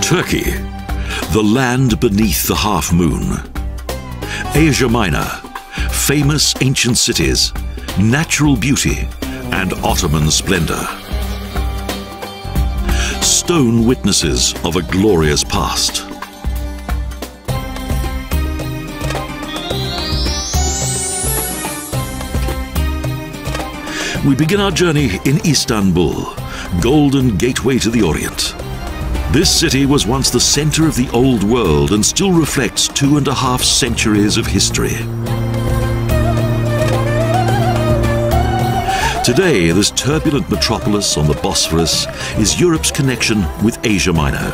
Turkey, the land beneath the half moon. Asia Minor, famous ancient cities, natural beauty, and Ottoman splendor. Stone witnesses of a glorious past. We begin our journey in Istanbul, golden gateway to the Orient. This city was once the center of the old world and still reflects 2.5 centuries of history. Today, this turbulent metropolis on the Bosphorus is Europe's connection with Asia Minor.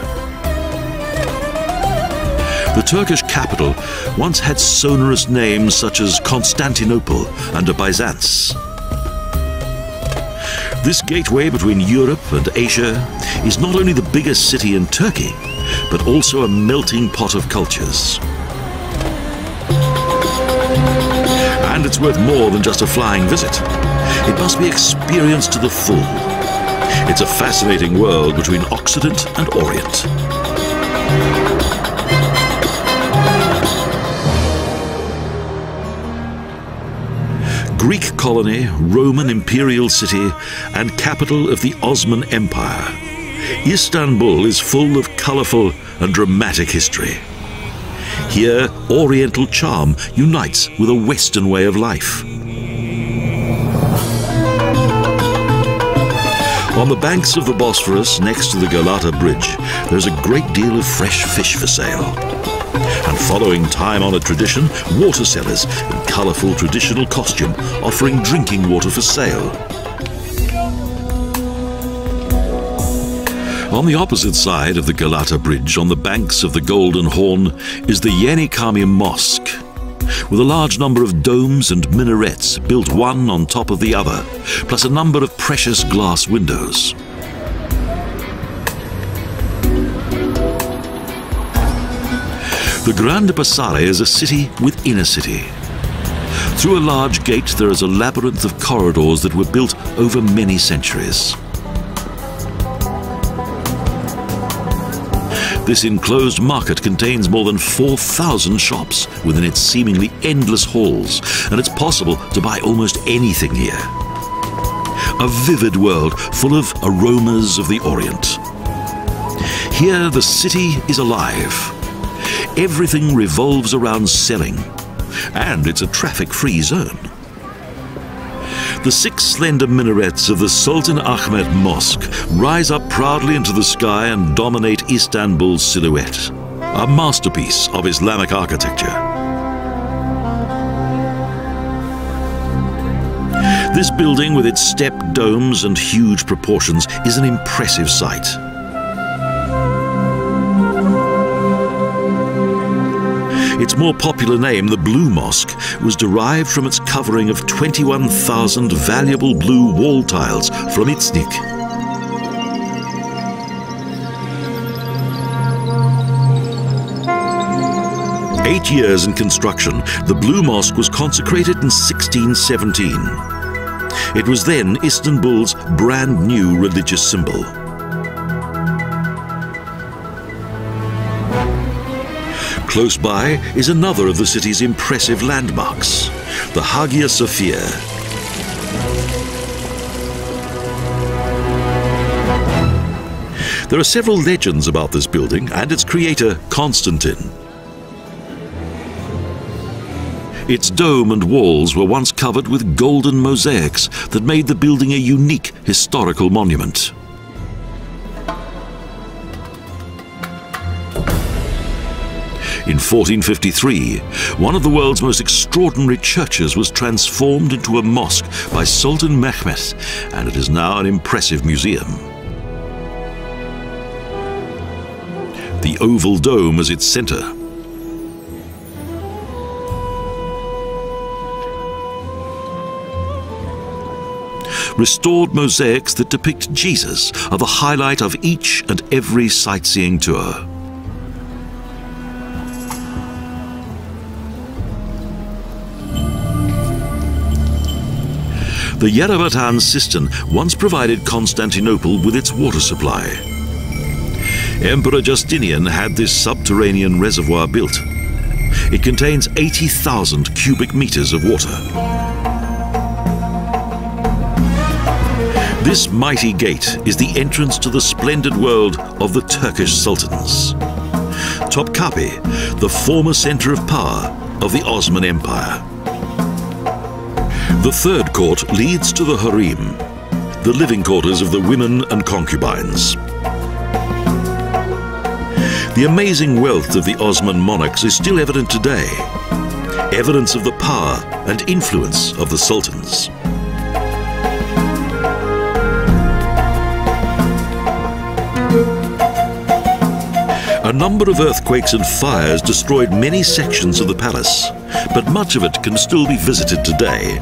The Turkish capital once had sonorous names such as Constantinople under Byzance. This gateway between Europe and Asia is not only the biggest city in Turkey, but also a melting pot of cultures. And it's worth more than just a flying visit. It must be experienced to the full. It's a fascinating world between Occident and Orient. Greek colony, Roman imperial city, and capital of the Ottoman Empire, Istanbul is full of colorful and dramatic history. Here, Oriental charm unites with a Western way of life. On the banks of the Bosphorus, next to the Galata Bridge, there's a great deal of fresh fish for sale. And following time-honored tradition, water sellers in colorful traditional costume offering drinking water for sale. On the opposite side of the Galata Bridge, on the banks of the Golden Horn, is the Yeni Cami Mosque, with a large number of domes and minarets built one on top of the other, plus a number of precious glass windows. The Grande Basara is a city within a city. Through a large gate there is a labyrinth of corridors that were built over many centuries. This enclosed market contains more than 4,000 shops within its seemingly endless halls, and it's possible to buy almost anything here. A vivid world full of aromas of the Orient. Here the city is alive. Everything revolves around selling, and it's a traffic-free zone. The 6 slender minarets of the Sultan Ahmet Mosque rise up proudly into the sky and dominate Istanbul's silhouette, a masterpiece of Islamic architecture. This building, with its stepped domes and huge proportions, is an impressive sight. Its more popular name, the Blue Mosque, was derived from its covering of 21,000 valuable blue wall tiles from Iznik. Eight years in construction, the Blue Mosque was consecrated in 1617. It was then Istanbul's brand new religious symbol. Close by is another of the city's impressive landmarks, the Hagia Sophia. There are several legends about this building and its creator, Constantine. Its dome and walls were once covered with golden mosaics that made the building a unique historical monument. In 1453, one of the world's most extraordinary churches was transformed into a mosque by Sultan Mehmet, and it is now an impressive museum. The oval dome is its center. Restored mosaics that depict Jesus are the highlight of each and every sightseeing tour. The Yerebatan cistern once provided Constantinople with its water supply. Emperor Justinian had this subterranean reservoir built. It contains 80,000 cubic meters of water. This mighty gate is the entrance to the splendid world of the Turkish sultans. Topkapi, the former center of power of the Ottoman Empire. The third court leads to the harem, the living quarters of the women and concubines. The amazing wealth of the Osman monarchs is still evident today, evidence of the power and influence of the sultans. A number of earthquakes and fires destroyed many sections of the palace, but much of it can still be visited today.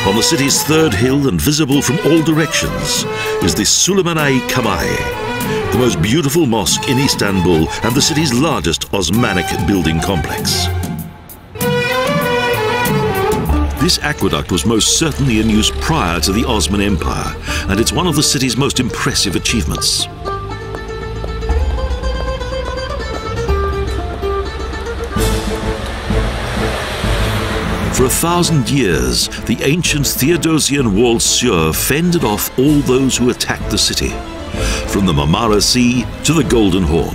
On the city's third hill and visible from all directions is the Süleymaniyye Camii, the most beautiful mosque in Istanbul and the city's largest Osmanic building complex. This aqueduct was most certainly in use prior to the Ottoman Empire, and it's one of the city's most impressive achievements. For 1,000 years, the ancient Theodosian walled Sur fended off all those who attacked the city, from the Marmara Sea to the Golden Horn.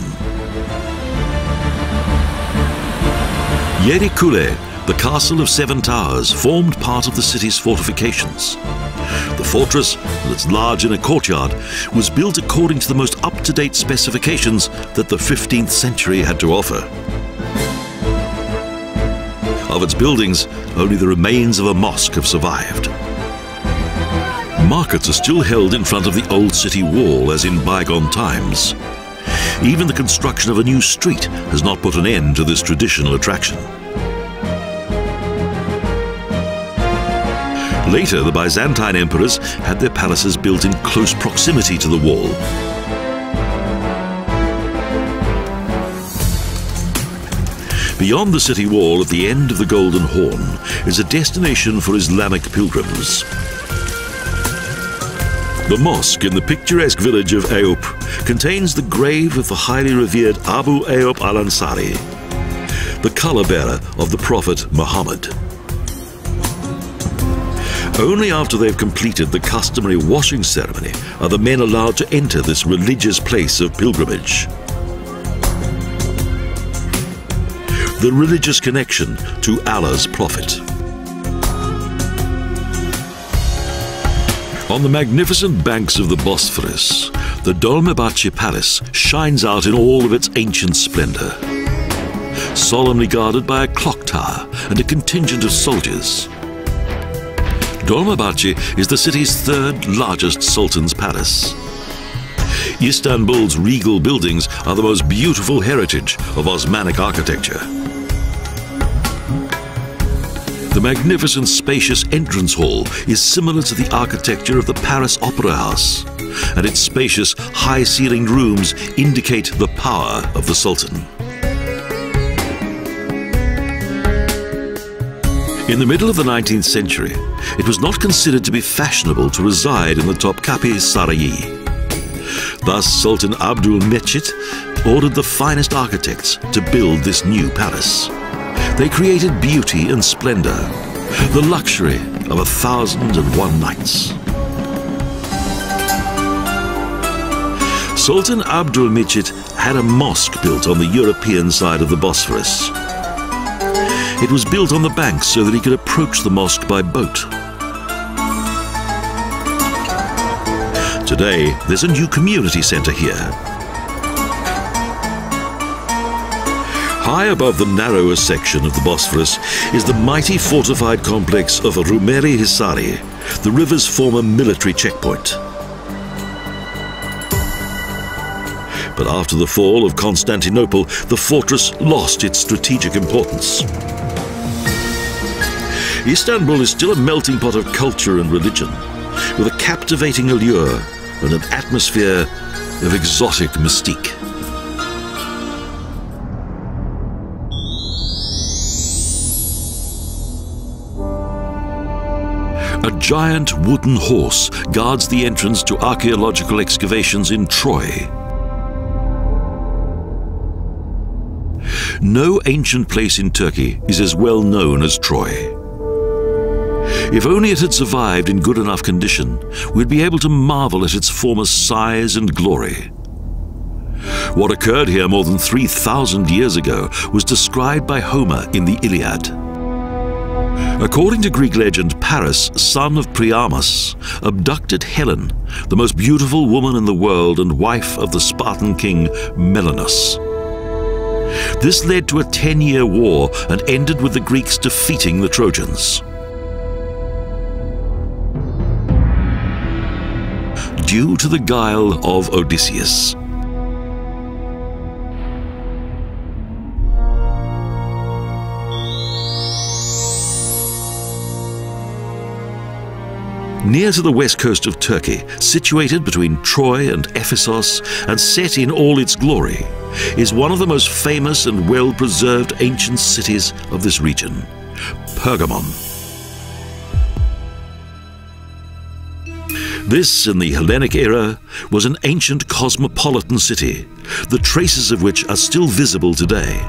Yeri Kule, the castle of 7 towers, formed part of the city's fortifications. The fortress, with its large inner courtyard, was built according to the most up-to-date specifications that the 15th century had to offer. Of its buildings, only the remains of a mosque have survived. Markets are still held in front of the old city wall as in bygone times. Even the construction of a new street has not put an end to this traditional attraction. Later, the Byzantine emperors had their palaces built in close proximity to the wall. Beyond the city wall, at the end of the Golden Horn, is a destination for Islamic pilgrims. The mosque in the picturesque village of Eyüp contains the grave of the highly revered Abu Ayyub al-Ansari, the color-bearer of the Prophet Muhammad. Only after they've completed the customary washing ceremony are the men allowed to enter this religious place of pilgrimage. The religious connection to Allah's Prophet. On the magnificent banks of the Bosphorus, the Dolmabahce Palace shines out in all of its ancient splendor, solemnly guarded by a clock tower and a contingent of soldiers. Dolmabahce is the city's third largest sultan's palace. Istanbul's regal buildings are the most beautiful heritage of Osmanic architecture. The magnificent spacious entrance hall is similar to the architecture of the Paris Opera House, and its spacious high-ceilinged rooms indicate the power of the Sultan. In the middle of the 19th century, it was not considered to be fashionable to reside in the Topkapi Sarayı. Thus, Sultan Abdülmecit ordered the finest architects to build this new palace. They created beauty and splendor, the luxury of 1,001 nights. Sultan Abdülmecit had a mosque built on the European side of the Bosphorus. It was built on the banks so that he could approach the mosque by boat. Today, there's a new community center here. High above the narrower section of the Bosphorus is the mighty fortified complex of Rumeli Hisari, the river's former military checkpoint. But after the fall of Constantinople, the fortress lost its strategic importance. Istanbul is still a melting pot of culture and religion, with a captivating allure and an atmosphere of exotic mystique. A giant wooden horse guards the entrance to archaeological excavations in Troy. No ancient place in Turkey is as well known as Troy. If only it had survived in good enough condition, we'd be able to marvel at its former size and glory. What occurred here more than 3,000 years ago was described by Homer in the Iliad. According to Greek legend, Paris, son of Priamus, abducted Helen, the most beautiful woman in the world and wife of the Spartan king Menelaus. This led to a 10-year war and ended with the Greeks defeating the Trojans. Due to the guile of Odysseus. Near to the west coast of Turkey, situated between Troy and Ephesus and set in all its glory, is one of the most famous and well-preserved ancient cities of this region, Pergamon. This, in the Hellenic era, was an ancient cosmopolitan city, the traces of which are still visible today.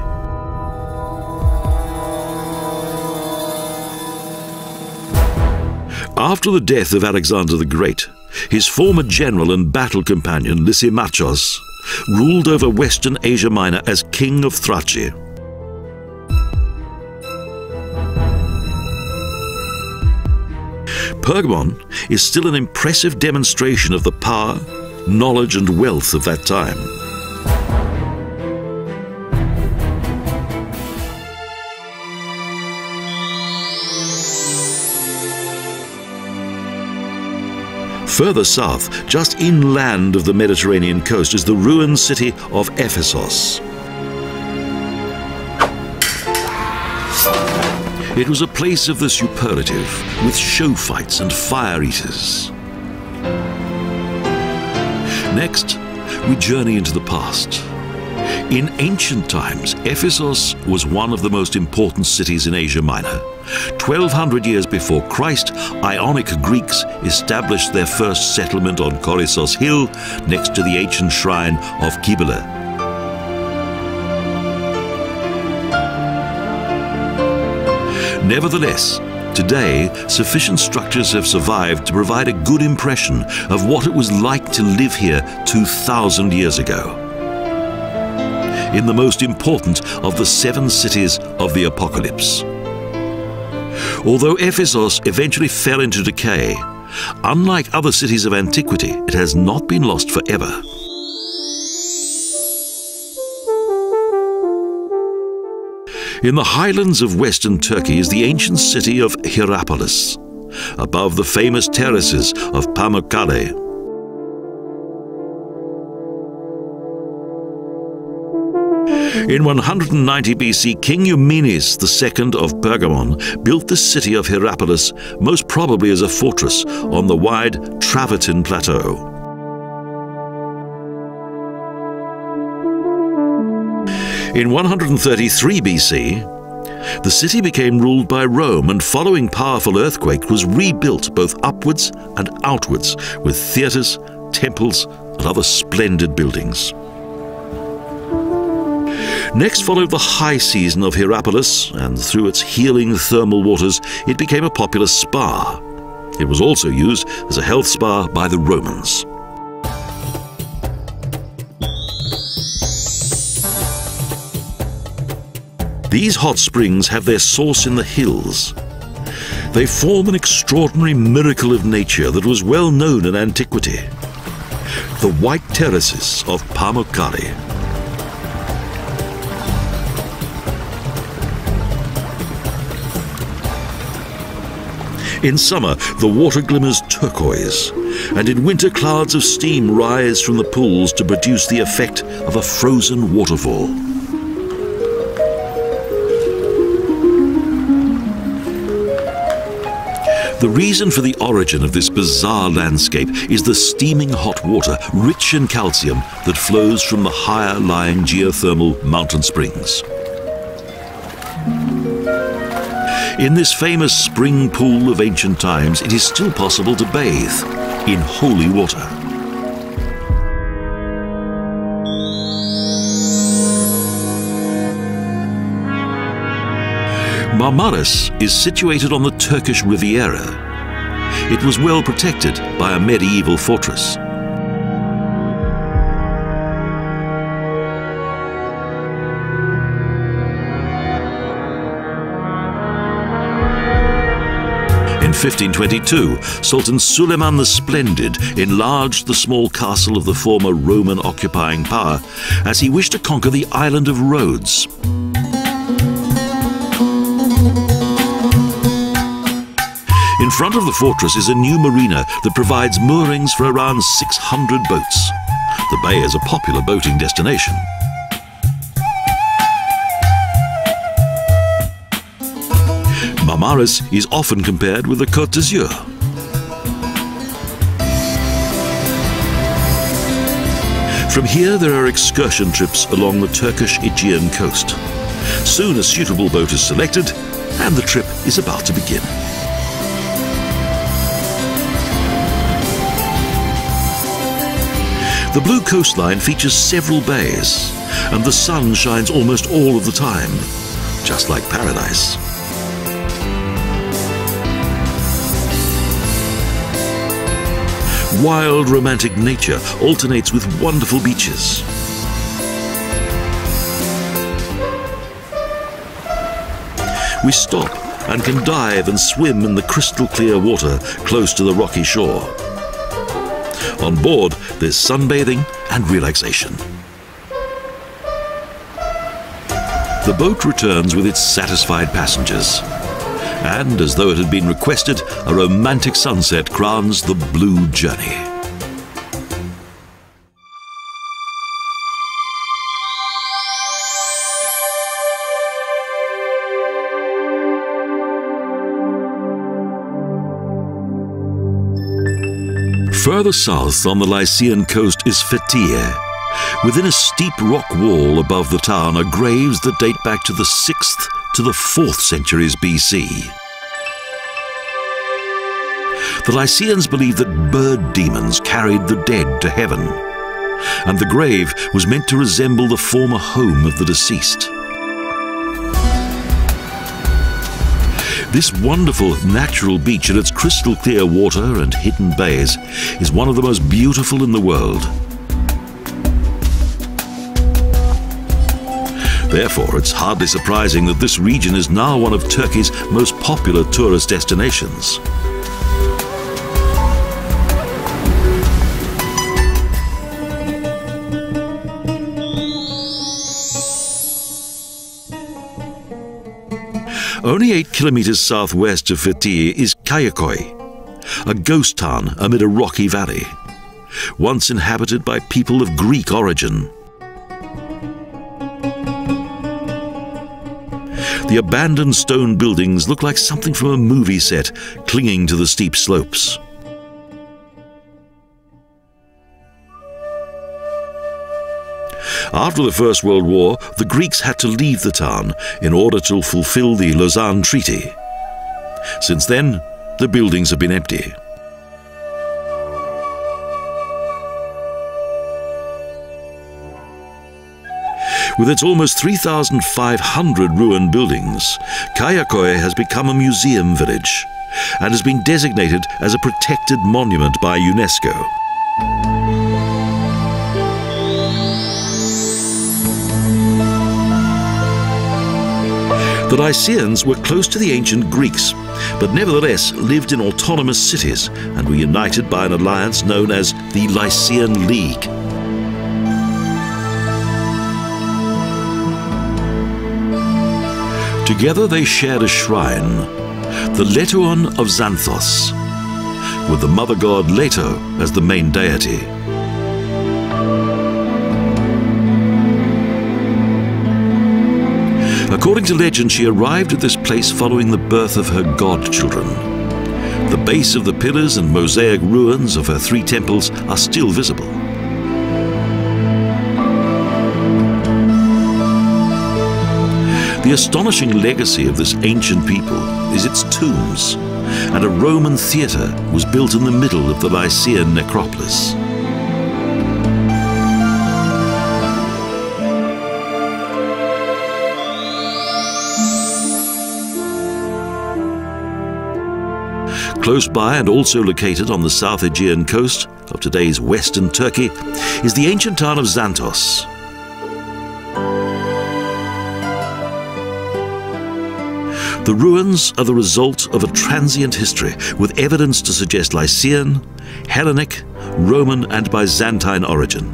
After the death of Alexander the Great, his former general and battle companion Lysimachos ruled over Western Asia Minor as King of Thrace. Pergamon is still an impressive demonstration of the power, knowledge and wealth of that time. Further south, just inland of the Mediterranean coast, is the ruined city of Ephesus. It was a place of the superlative, with show fights and fire eaters. Next, we journey into the past. In ancient times, Ephesus was one of the most important cities in Asia Minor. 1200 years before Christ, Ionic Greeks established their first settlement on Korissos Hill, next to the ancient shrine of Cybele. Nevertheless, today, sufficient structures have survived to provide a good impression of what it was like to live here 2,000 years ago. In the most important of the 7 cities of the Apocalypse. Although Ephesus eventually fell into decay, unlike other cities of antiquity, it has not been lost forever. In the highlands of western Turkey is the ancient city of Hierapolis, above the famous terraces of Pamukkale. In 190 BC, King Eumenes II of Pergamon built the city of Hierapolis, most probably as a fortress on the wide Travertine Plateau. In 133 BC, the city became ruled by Rome, and following powerful earthquake was rebuilt both upwards and outwards with theatres, temples and other splendid buildings. Next followed the high season of Hierapolis, and through its healing thermal waters it became a popular spa. It was also used as a health spa by the Romans. These hot springs have their source in the hills. They form an extraordinary miracle of nature that was well known in antiquity. The white terraces of Pamukkale. In summer, the water glimmers turquoise, and in winter clouds of steam rise from the pools to produce the effect of a frozen waterfall. The reason for the origin of this bizarre landscape is the steaming hot water, rich in calcium, that flows from the higher-lying geothermal mountain springs. In this famous spring pool of ancient times, it is still possible to bathe in holy water. Marmaris is situated on the Turkish Riviera. It was well protected by a medieval fortress. In 1522, Sultan Suleiman the Splendid enlarged the small castle of the former Roman occupying power as he wished to conquer the island of Rhodes. In front of the fortress is a new marina that provides moorings for around 600 boats. The bay is a popular boating destination. Marmaris is often compared with the Côte d'Azur. From here there are excursion trips along the Turkish Aegean coast. Soon a suitable boat is selected and the trip is about to begin. The blue coastline features several bays, and the sun shines almost all of the time, just like paradise. Wild, romantic nature alternates with wonderful beaches. We stop and can dive and swim in the crystal clear water close to the rocky shore. On board, there's sunbathing and relaxation. The boat returns with its satisfied passengers. And as though it had been requested, a romantic sunset crowns the blue journey. Further south on the Lycian coast is Fethiye. Within a steep rock wall above the town are graves that date back to the 6th to the 4th centuries BC. The Lycians believed that bird demons carried the dead to heaven, and the grave was meant to resemble the former home of the deceased. This wonderful natural beach and its crystal clear water and hidden bays is one of the most beautiful in the world. Therefore, it's hardly surprising that this region is now one of Turkey's most popular tourist destinations. Only 8 kilometers southwest of Fethiye is Kayaköy, a ghost town amid a rocky valley, once inhabited by people of Greek origin. The abandoned stone buildings look like something from a movie set, clinging to the steep slopes. After the First World War, the Greeks had to leave the town in order to fulfill the Lausanne Treaty. Since then, the buildings have been empty. With its almost 3,500 ruined buildings, Kayaköy has become a museum village and has been designated as a protected monument by UNESCO. The Lycians were close to the ancient Greeks, but nevertheless lived in autonomous cities and were united by an alliance known as the Lycian League. Together they shared a shrine, the Letoon of Xanthos, with the mother god Leto as the main deity. According to legend, she arrived at this place following the birth of her godchildren. The base of the pillars and mosaic ruins of her 3 temples are still visible. The The astonishing legacy of this ancient people is its tombs, and a Roman theatre was built in the middle of the Lycian necropolis. Close by, and also located on the South Aegean coast of today's western Turkey, is the ancient town of Xanthos. The ruins are the result of a transient history with evidence to suggest Lycian, Hellenic, Roman and Byzantine origin.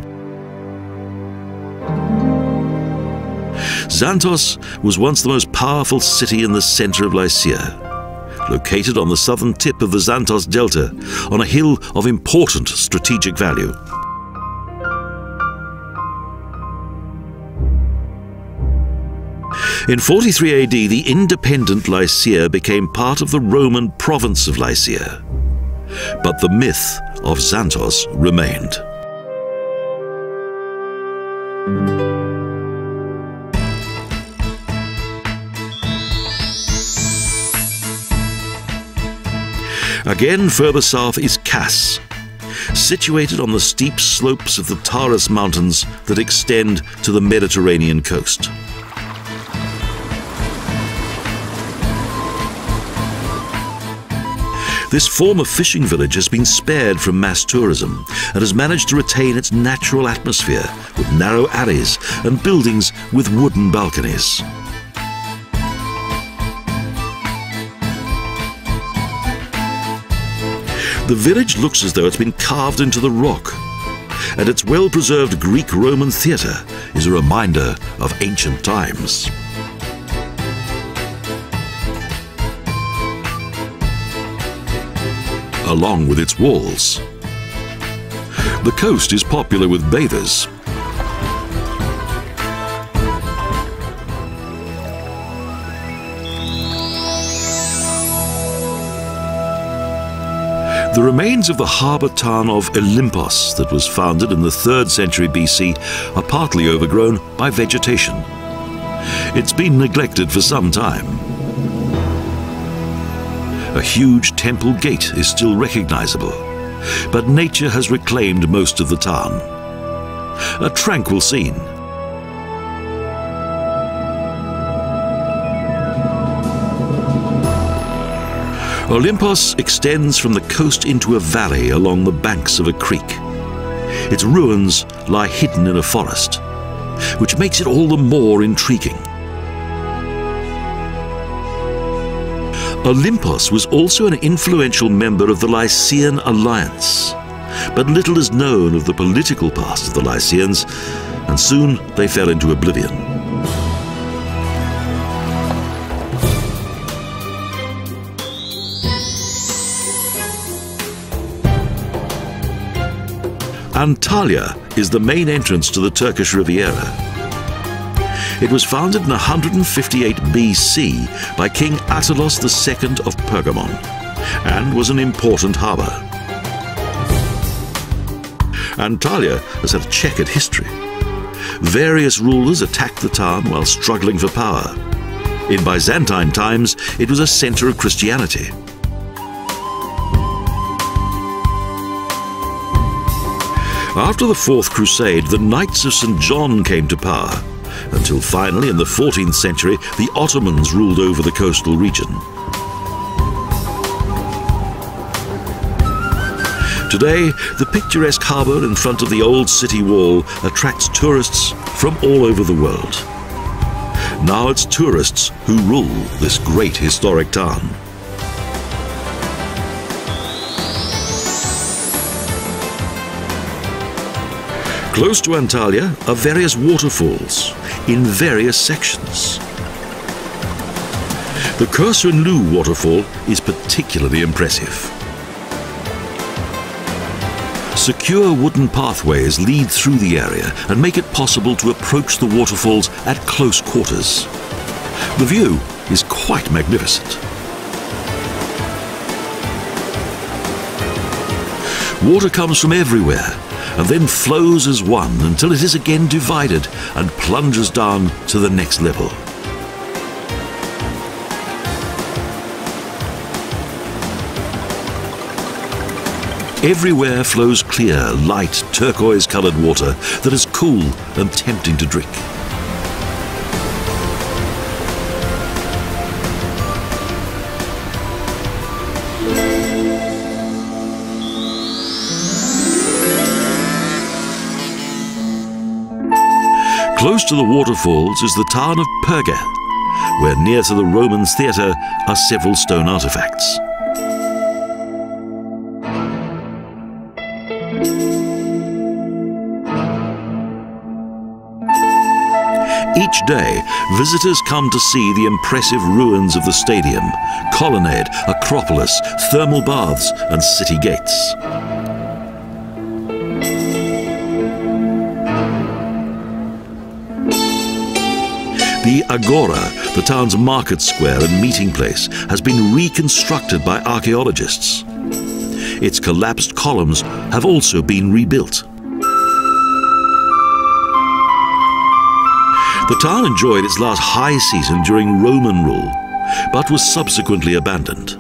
Xanthos was once the most powerful city in the center of Lycia, located on the southern tip of the Xanthos Delta on a hill of important strategic value. In 43 AD, the independent Lycia became part of the Roman province of Lycia, but the myth of Xanthos remained. Again, further south is Kas, situated on the steep slopes of the Taurus Mountains that extend to the Mediterranean coast. This former fishing village has been spared from mass tourism and has managed to retain its natural atmosphere with narrow alleys and buildings with wooden balconies. The village looks as though it's been carved into the rock, and its well-preserved Greek-Roman theatre is a reminder of ancient times. Along with its walls, the coast is popular with bathers. The remains of the harbour town of Olympos that was founded in the 3rd century BC are partly overgrown by vegetation. It's been neglected for some time. A huge temple gate is still recognizable, but nature has reclaimed most of the town. A tranquil scene. Olympos extends from the coast into a valley along the banks of a creek. Its ruins lie hidden in a forest, which makes it all the more intriguing. Olympos was also an influential member of the Lycian alliance, but little is known of the political past of the Lycians, and soon they fell into oblivion. Antalya is the main entrance to the Turkish Riviera. It was founded in 158 BC by King Attilos II of Pergamon and was an important harbour. Antalya has had a checkered history. Various rulers attacked the town while struggling for power. In Byzantine times, it was a centre of Christianity. After the Fourth Crusade, the Knights of St. John came to power, until finally in the 14th century the Ottomans ruled over the coastal region. Today, the picturesque harbour in front of the old city wall attracts tourists from all over the world. Now it's tourists who rule this great historic town. Close to Antalya are various waterfalls in various sections. The Kursunlu waterfall is particularly impressive. Secure wooden pathways lead through the area and make it possible to approach the waterfalls at close quarters. The view is quite magnificent. Water comes from everywhere and then flows as one until it is again divided and plunges down to the next level. Everywhere flows clear, light, turquoise-coloured water that is cool and tempting to drink. Close to the waterfalls is the town of Perga, where near to the Roman theatre are several stone artifacts. Each day, visitors come to see the impressive ruins of the stadium, colonnade, acropolis, thermal baths and city gates. The Agora, the town's market square and meeting place, has been reconstructed by archaeologists. Its collapsed columns have also been rebuilt. The town enjoyed its last high season during Roman rule, but was subsequently abandoned.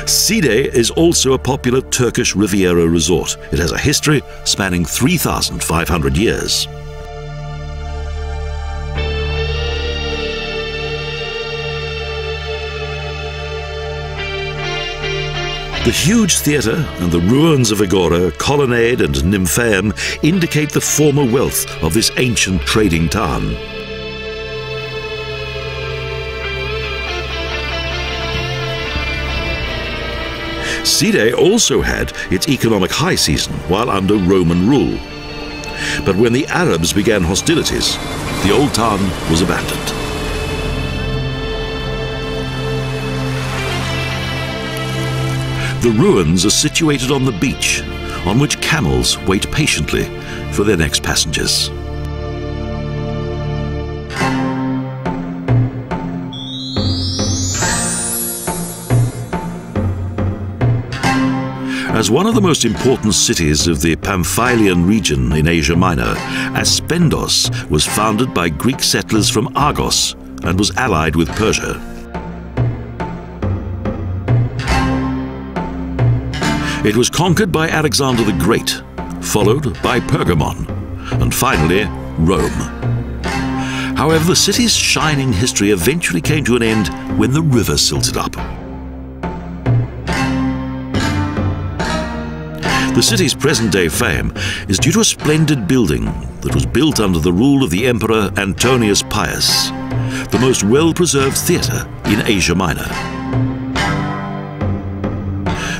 Side is also a popular Turkish Riviera resort. It has a history spanning 3,500 years. The huge theatre and the ruins of Agora, colonnade and nymphaeum indicate the former wealth of this ancient trading town. Side also had its economic high season while under Roman rule. But when the Arabs began hostilities, the old town was abandoned. The ruins are situated on the beach, on which camels wait patiently for their next passengers. As one of the most important cities of the Pamphylian region in Asia Minor, Aspendos was founded by Greek settlers from Argos and was allied with Persia. It was conquered by Alexander the Great, followed by Pergamon, and finally Rome. However, the city's shining history eventually came to an end when the river silted up. The city's present-day fame is due to a splendid building that was built under the rule of the Emperor Antonius Pius, the most well-preserved theatre in Asia Minor.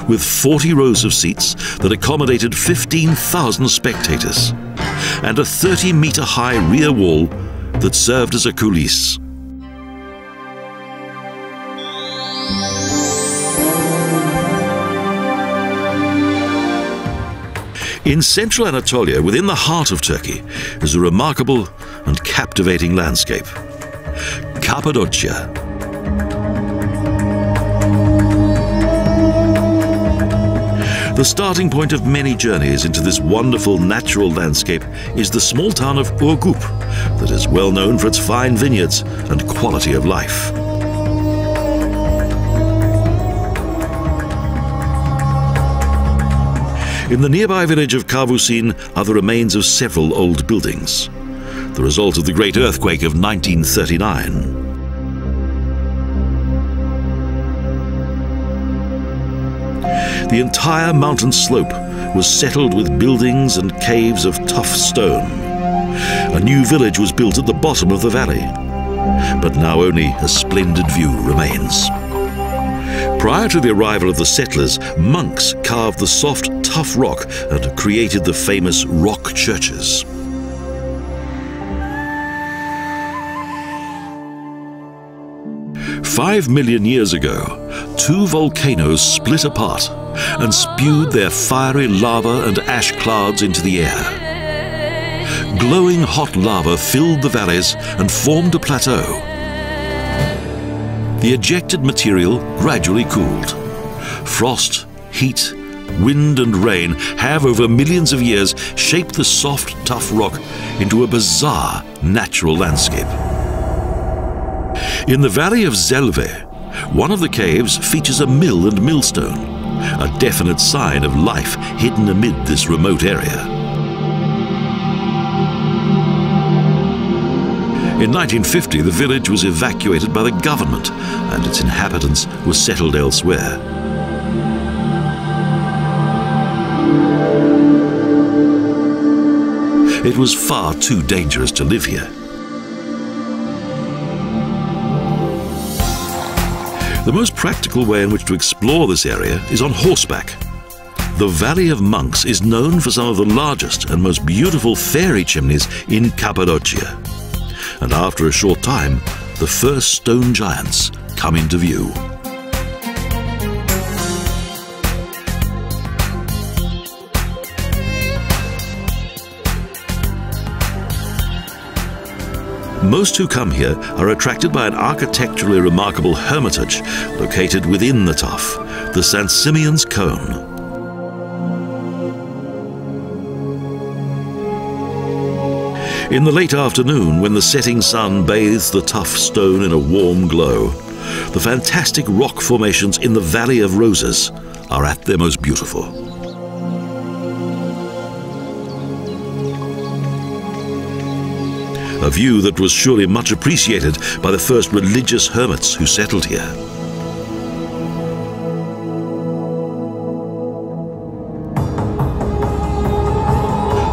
With 40 rows of seats that accommodated 15,000 spectators, and a 30-metre-high rear wall that served as a coulisse. In central Anatolia, within the heart of Turkey, is a remarkable and captivating landscape: Cappadocia. The starting point of many journeys into this wonderful natural landscape is the small town of Urgup, that is well known for its fine vineyards and quality of life. In the nearby village of Kavusin are the remains of several old buildings, the result of the great earthquake of 1939. The entire mountain slope was settled with buildings and caves of tough stone. A new village was built at the bottom of the valley, but now only a splendid view remains. Prior to the arrival of the settlers, monks carved the soft, tough rock and created the famous rock churches. "5 million years ago, two volcanoes split apart and spewed their fiery lava and ash clouds into the air. Glowing hot lava filled the valleys and formed a plateau. The ejected material gradually cooled. Frost, heat, wind and rain have over millions of years shaped the soft, tough rock into a bizarre natural landscape. In the valley of Zelve, one of the caves features a mill and millstone, a definite sign of life hidden amid this remote area. In 1950, the village was evacuated by the government and its inhabitants were settled elsewhere. It was far too dangerous to live here. The most practical way in which to explore this area is on horseback. The Valley of Monks is known for some of the largest and most beautiful fairy chimneys in Cappadocia. And after a short time, the first stone giants come into view. Most who come here are attracted by an architecturally remarkable hermitage located within the tuff, the St. Simeon's Cone. In the late afternoon, when the setting sun bathes the tough stone in a warm glow, the fantastic rock formations in the Valley of Roses are at their most beautiful. A view that was surely much appreciated by the first religious hermits who settled here.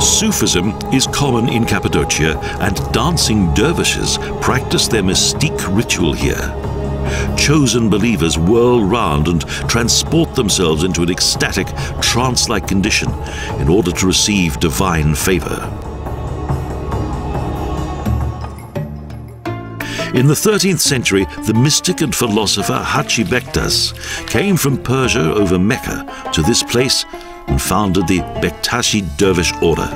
Sufism is common in Cappadocia, and dancing dervishes practice their mystique ritual here. Chosen believers whirl round and transport themselves into an ecstatic, trance-like condition in order to receive divine favor. In the 13th century, the mystic and philosopher Hacı Bektaş came from Persia over Mecca to this place and founded the Bektashi Dervish order.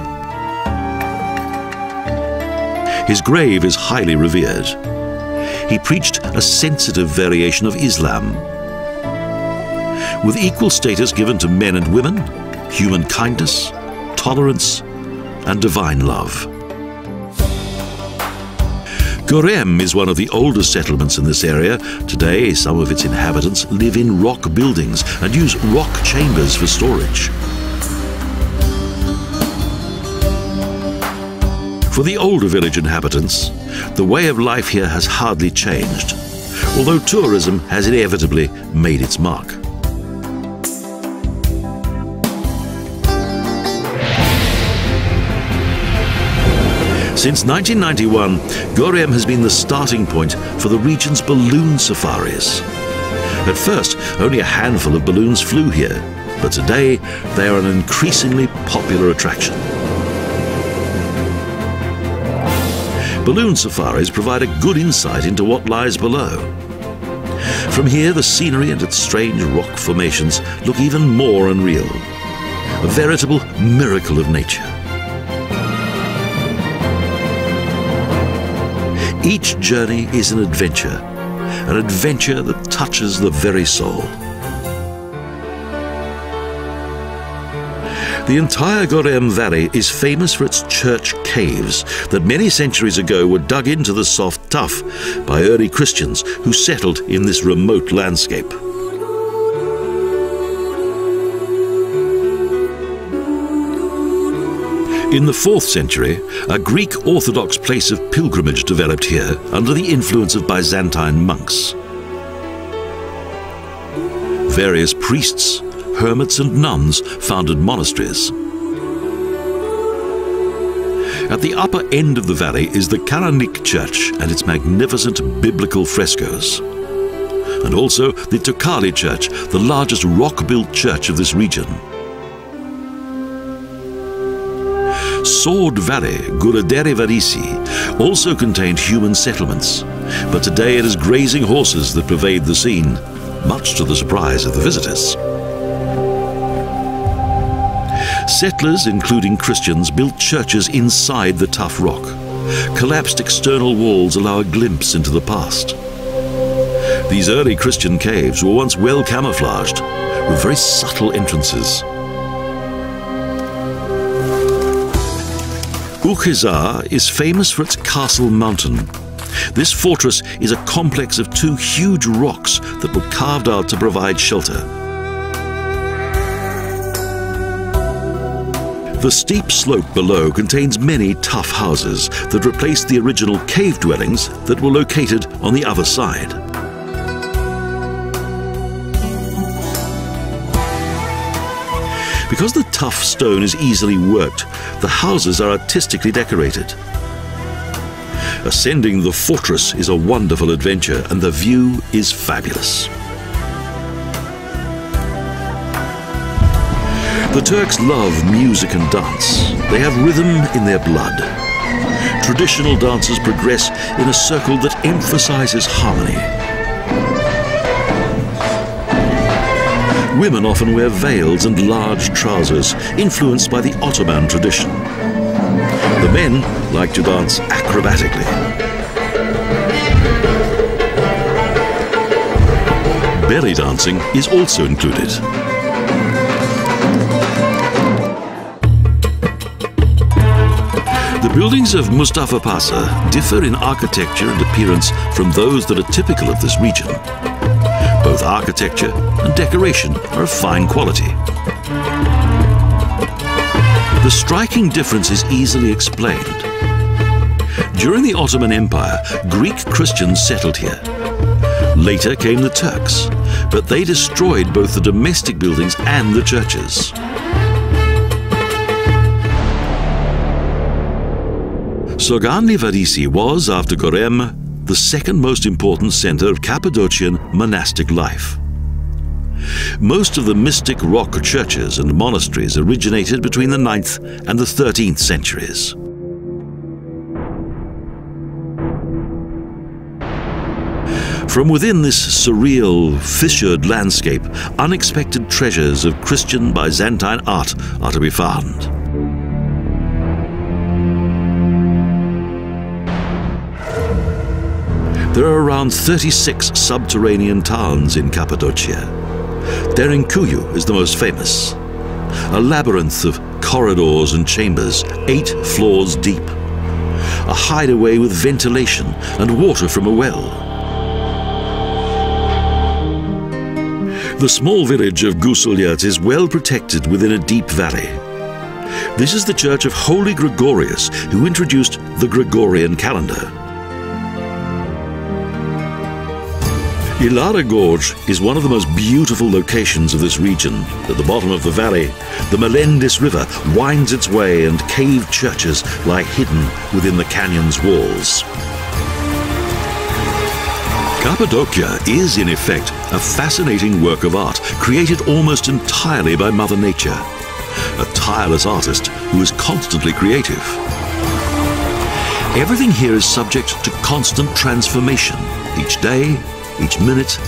His grave is highly revered. He preached a sensitive variation of Islam, with equal status given to men and women, human kindness, tolerance, and divine love. Görem is one of the oldest settlements in this area. Today, some of its inhabitants live in rock buildings and use rock chambers for storage. For the older village inhabitants, the way of life here has hardly changed, although tourism has inevitably made its mark. Since 1991, Görem has been the starting point for the region's balloon safaris. At first, only a handful of balloons flew here, but today they are an increasingly popular attraction. Balloon safaris provide a good insight into what lies below. From here, the scenery and its strange rock formations look even more unreal, a veritable miracle of nature. Each journey is an adventure that touches the very soul. The entire Görem Valley is famous for its church caves that many centuries ago were dug into the soft tuff by early Christians who settled in this remote landscape. In the 4th century, a Greek Orthodox place of pilgrimage developed here under the influence of Byzantine monks. Various priests, hermits and nuns founded monasteries. At the upper end of the valley is the Karanik Church and its magnificent biblical frescoes. And also the Tokali Church, the largest rock-built church of this region. Sword Valley, Guraderi Varisi, also contained human settlements, but today it is grazing horses that pervade the scene, much to the surprise of the visitors. Settlers, including Christians, built churches inside the tough rock. Collapsed external walls allow a glimpse into the past. These early Christian caves were once well camouflaged, with very subtle entrances. Ukhizar is famous for its castle mountain. This fortress is a complex of two huge rocks that were carved out to provide shelter. The steep slope below contains many tough houses that replaced the original cave dwellings that were located on the other side. Because the tough stone is easily worked, the houses are artistically decorated. Ascending the fortress is a wonderful adventure, and the view is fabulous. The Turks love music and dance. They have rhythm in their blood. Traditional dances progress in a circle that emphasizes harmony. Women often wear veils and large trousers, influenced by the Ottoman tradition. The men like to dance acrobatically. Belly dancing is also included. The buildings of Mustafa Pasha differ in architecture and appearance from those that are typical of this region. Both architecture and decoration are of fine quality. The striking difference is easily explained. During the Ottoman Empire, Greek Christians settled here. Later came the Turks, but they destroyed both the domestic buildings and the churches. Soganli Vadisi was, after Gorem, the second most important center of Cappadocian monastic life. Most of the mystic rock churches and monasteries originated between the 9th and the 13th centuries. From within this surreal, fissured landscape, unexpected treasures of Christian Byzantine art are to be found. There are around 36 subterranean towns in Cappadocia. Derinkuyu is the most famous. A labyrinth of corridors and chambers, 8 floors deep. A hideaway with ventilation and water from a well. The small village of Gusulyat is well protected within a deep valley. This is the church of Holy Gregorius, who introduced the Gregorian calendar. Ilara Gorge is one of the most beautiful locations of this region. At the bottom of the valley, the Melendis River winds its way and cave churches lie hidden within the canyon's walls. Cappadocia is, in effect, a fascinating work of art created almost entirely by Mother Nature. A tireless artist who is constantly creative. Everything here is subject to constant transformation, each day, each minute,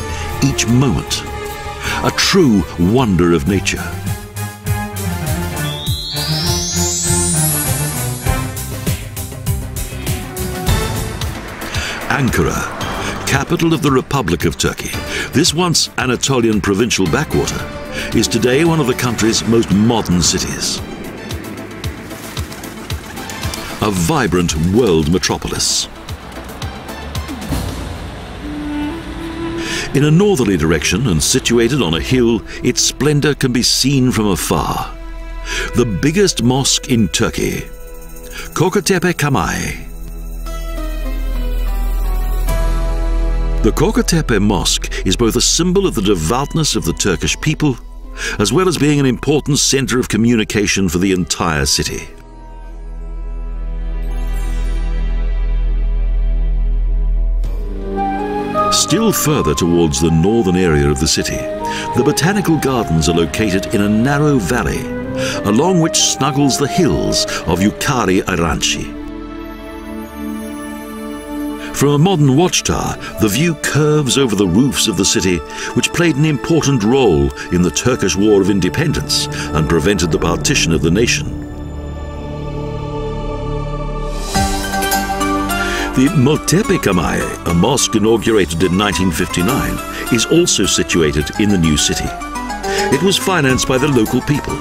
each moment. A true wonder of nature. Ankara, capital of the Republic of Turkey, this once Anatolian provincial backwater, is today one of the country's most modern cities. A vibrant world metropolis. In a northerly direction and situated on a hill, its splendor can be seen from afar. The biggest mosque in Turkey, Kocatepe Camii. The Kocatepe Mosque is both a symbol of the devoutness of the Turkish people, as well as being an important center of communication for the entire city. Still further towards the northern area of the city, the botanical gardens are located in a narrow valley, along which snuggles the hills of Yukarı Aranci. From a modern watchtower, the view curves over the roofs of the city, which played an important role in the Turkish War of Independence and prevented the partition of the nation. The Motepe Kamae, a mosque inaugurated in 1959, is also situated in the new city. It was financed by the local people.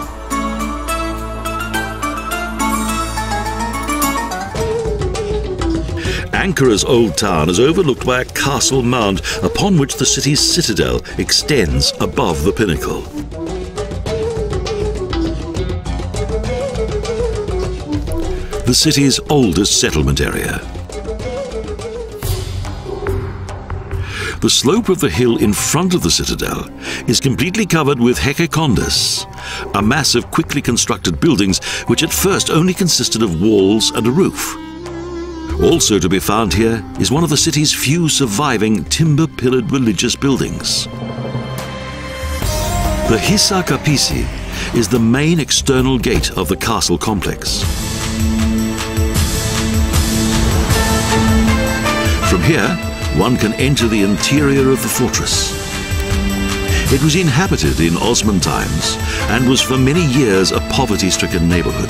Ankara's old town is overlooked by a castle mound upon which the city's citadel extends above the pinnacle. The city's oldest settlement area. The slope of the hill in front of the citadel is completely covered with hekekondas, a mass of quickly constructed buildings which at first only consisted of walls and a roof. Also to be found here is one of the city's few surviving timber-pillared religious buildings. The Hisa Kapisi is the main external gate of the castle complex. From here, one can enter the interior of the fortress. It was inhabited in Osman times and was for many years a poverty-stricken neighborhood.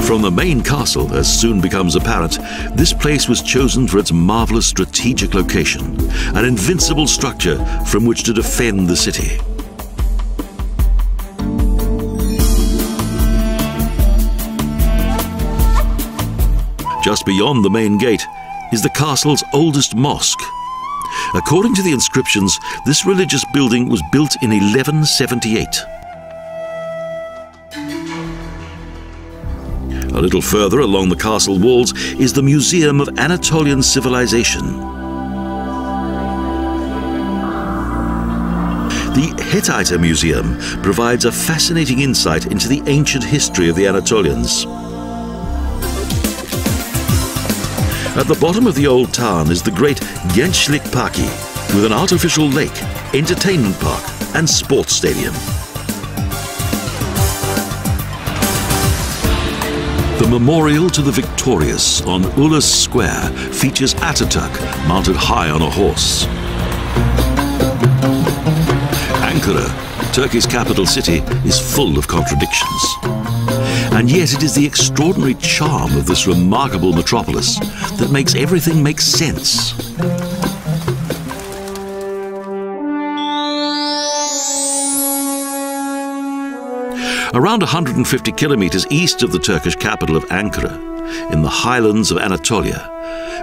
From the main castle, as soon becomes apparent, this place was chosen for its marvelous strategic location, an invincible structure from which to defend the city. Just beyond the main gate is the castle's oldest mosque. According to the inscriptions, this religious building was built in 1178. A little further along the castle walls is the Museum of Anatolian Civilization. The Hittite Museum provides a fascinating insight into the ancient history of the Anatolians. At the bottom of the old town is the great Gençlik Parki, with an artificial lake, entertainment park and sports stadium. The memorial to the victorious on Ulus Square features Ataturk mounted high on a horse. Ankara, Turkey's capital city, is full of contradictions. And yet it is the extraordinary charm of this remarkable metropolis that makes everything make sense. Around 150 kilometers east of the Turkish capital of Ankara, in the highlands of Anatolia,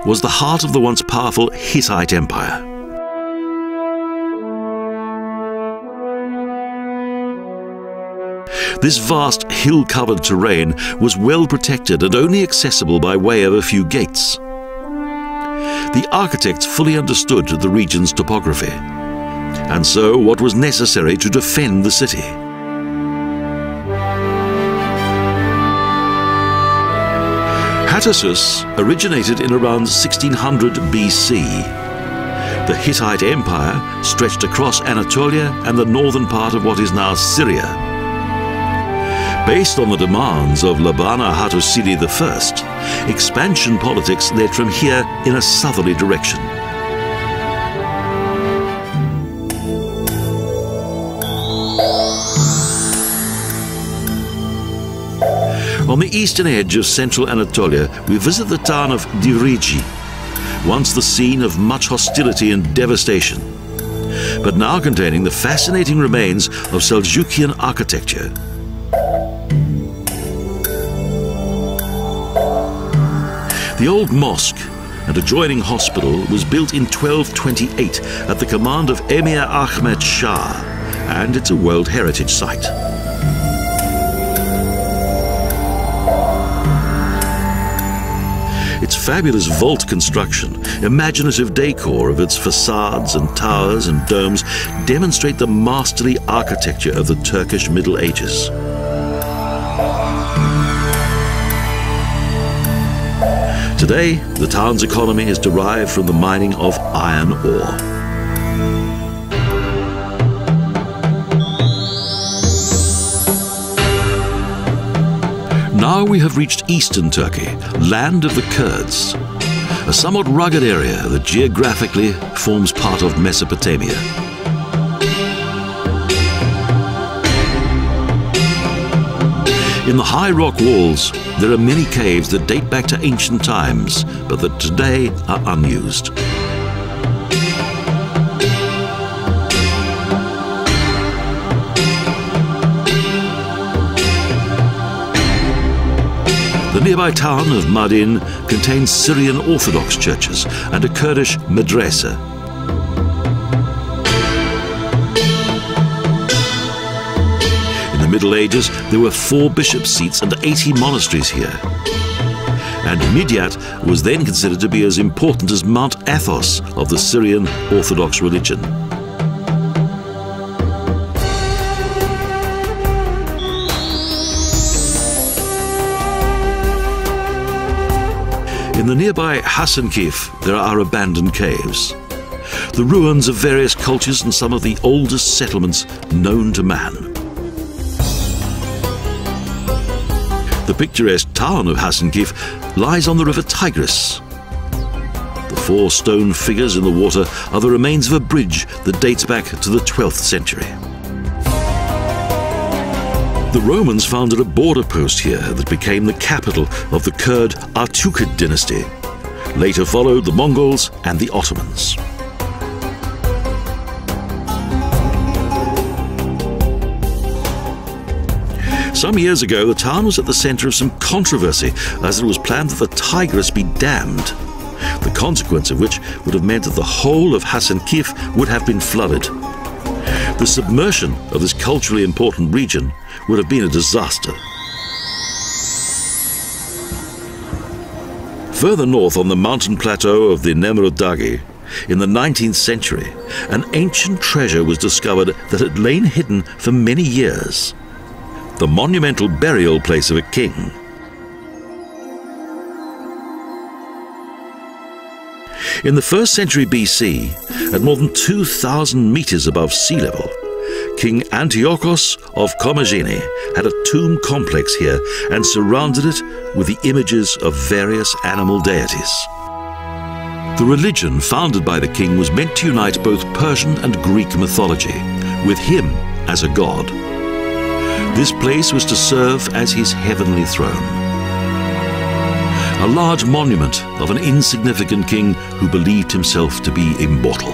was the heart of the once powerful Hittite Empire. This vast hill-covered terrain was well protected and only accessible by way of a few gates. The architects fully understood the region's topography, and so what was necessary to defend the city. Hattusas originated in around 1600 BC. The Hittite Empire stretched across Anatolia and the northern part of what is now Syria. Based on the demands of Labana Hattusili I, expansion politics led from here in a southerly direction. On the eastern edge of central Anatolia, we visit the town of Diriji, once the scene of much hostility and devastation, but now containing the fascinating remains of Seljukian architecture. The old mosque and adjoining hospital was built in 1228 at the command of Emir Ahmed Shah, and it's a World Heritage Site. Its fabulous vault construction, imaginative decor of its facades and towers and domes demonstrate the masterly architecture of the Turkish Middle Ages. Today, the town's economy is derived from the mining of iron ore. Now we have reached eastern Turkey, land of the Kurds, a somewhat rugged area that geographically forms part of Mesopotamia. In the high rock walls, there are many caves that date back to ancient times, but that today are unused. The nearby town of Mardin contains Syrian Orthodox churches and a Kurdish madrasa. In the Middle Ages, there were 4 bishop seats and 80 monasteries here. And Midyat was then considered to be as important as Mount Athos of the Syrian Orthodox religion. In the nearby Hasankeyf, there are abandoned caves, the ruins of various cultures and some of the oldest settlements known to man. The picturesque town of Hasankeyf lies on the river Tigris. The 4 stone figures in the water are the remains of a bridge that dates back to the 12th century. The Romans founded a border post here that became the capital of the Kurd Artukid dynasty. Later followed the Mongols and the Ottomans. Some years ago, the town was at the center of some controversy as it was planned that the Tigris be dammed, the consequence of which would have meant that the whole of Hasankeyf would have been flooded. The submersion of this culturally important region would have been a disaster. Further north on the mountain plateau of the Nemrudagi, in the 19th century, an ancient treasure was discovered that had lain hidden for many years. The monumental burial place of a king. In the 1st century BC, at more than 2,000 meters above sea level, King Antiochus of Commagene had a tomb complex here and surrounded it with the images of various animal deities. The religion founded by the king was meant to unite both Persian and Greek mythology, with him as a god. This place was to serve as his heavenly throne. A large monument of an insignificant king who believed himself to be immortal.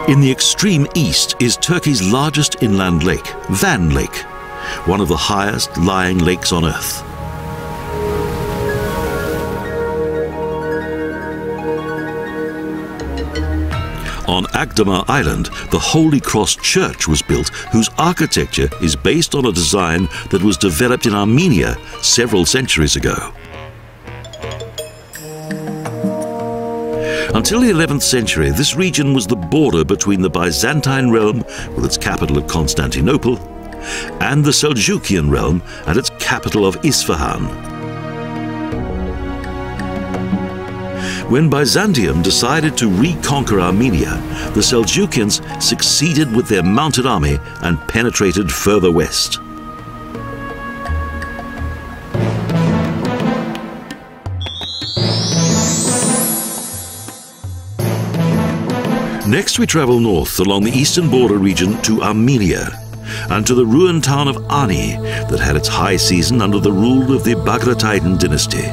In the extreme east is Turkey's largest inland lake, Van Lake, one of the highest lying lakes on Earth. On Akdamar Island, the Holy Cross Church was built, whose architecture is based on a design that was developed in Armenia several centuries ago. Until the 11th century, this region was the border between the Byzantine realm, with its capital at Constantinople, and the Seljukian realm at its capital of Isfahan. When Byzantium decided to reconquer Armenia, the Seljukians succeeded with their mounted army and penetrated further west. Next we travel north along the eastern border region to Armenia and to the ruined town of Ani that had its high season under the rule of the Bagratidin dynasty.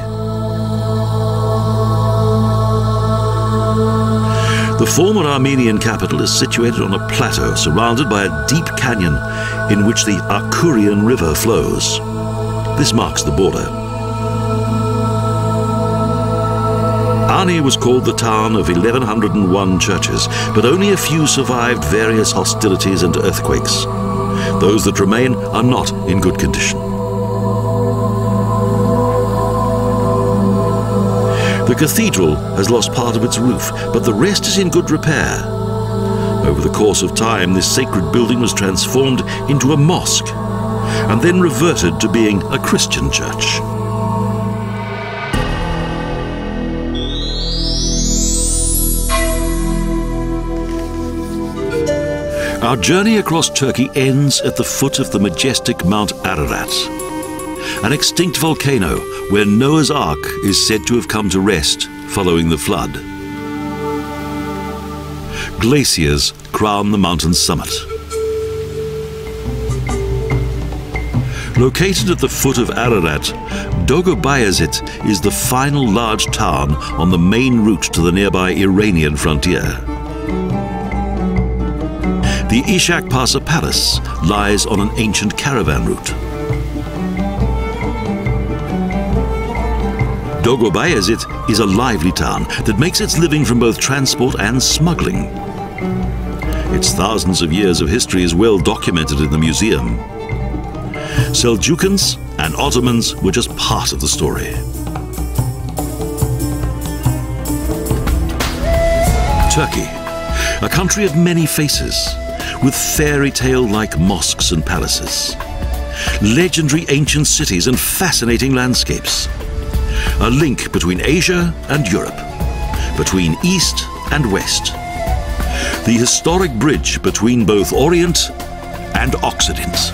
The former Armenian capital is situated on a plateau surrounded by a deep canyon in which the Akurian River flows. This marks the border. Ani was called the town of 1101 churches, but only a few survived various hostilities and earthquakes. Those that remain are not in good condition. The cathedral has lost part of its roof, but the rest is in good repair. Over the course of time, this sacred building was transformed into a mosque, and then reverted to being a Christian church. Our journey across Turkey ends at the foot of the majestic Mount Ararat, an extinct volcano where Noah's Ark is said to have come to rest following the flood. Glaciers crown the mountain's summit. Located at the foot of Ararat, Dogobayazit is the final large town on the main route to the nearby Iranian frontier. The Ishak Pasa Palace lies on an ancient caravan route. Dogobayazit is a lively town that makes its living from both transport and smuggling. Its thousands of years of history is well documented in the museum. Seljukans and Ottomans were just part of the story. Turkey, a country of many faces, with fairy tale-like mosques and palaces, legendary ancient cities and fascinating landscapes. A link between Asia and Europe, between East and West. The historic bridge between both Orient and Occident.